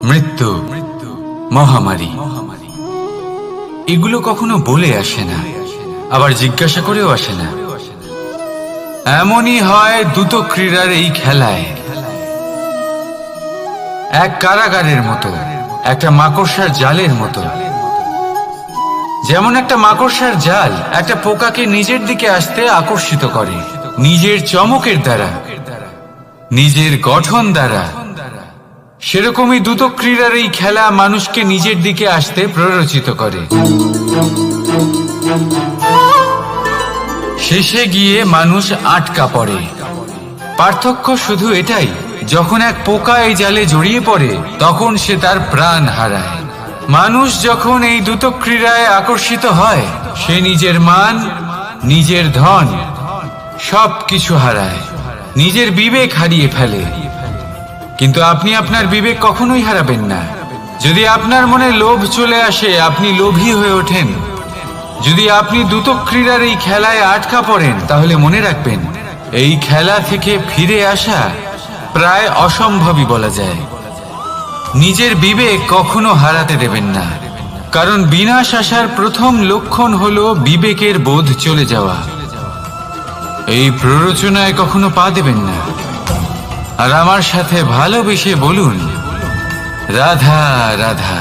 মৃত্যু, মহামারী, এগুলো কখনো বলে আসে না, আবার জিজ্ঞাসা করেও আসে না। এমনই হয় দ্রুত ক্রীড়ার এই খেলায়। এক কারাগারের মতো, একটা মাকড়সার জালের মতো। যেমন একটা মাকড়সার জাল একটা পোকাকে নিজের দিকে আসতে আকর্ষিত করে নিজের চমকের দ্বারা, নিজের গঠন দ্বারা, সেরকমই দ্রুত ক্রীড়ার এই খেলা মানুষকে নিজের দিকে আসতে প্ররোচিত করে। শেষে গিয়ে মানুষ আটকা পড়ে। পার্থক্য শুধু এটাই, যখন এক পোকা এই জালে জড়িয়ে পড়ে তখন সে তার প্রাণ হারায়। মানুষ যখন এই দ্রুত ক্রীড়ায় আকর্ষিত হয়, সে নিজের মান, নিজের ধন সবকিছু হারায়, নিজের বিবেক হারিয়ে ফেলে। কিন্তু আপনি আপনার বিবেক কখনোই হারাবেন না। যদি আপনার মনে লোভ চলে আসে, আপনি লোভী হয়ে ওঠেন। যদি আপনি দ্রুত ক্রীড়ার এই খেলায় আটকা পড়েন, তাহলে মনে রাখবেন, এই খেলা থেকে ফিরে আসা প্রায় অসম্ভবই বলা যায়। নিজের বিবেক কখনো হারাতে দেবেন না, কারণ বিনাশ আসার প্রথম লক্ষণ হলো বিবেকের বোধ চলে যাওয়া। এই প্ররোচনায় কখনো পা দেবেন না। আর আমার সাথে ভালোবেসে বলুন, রাধা রাধা।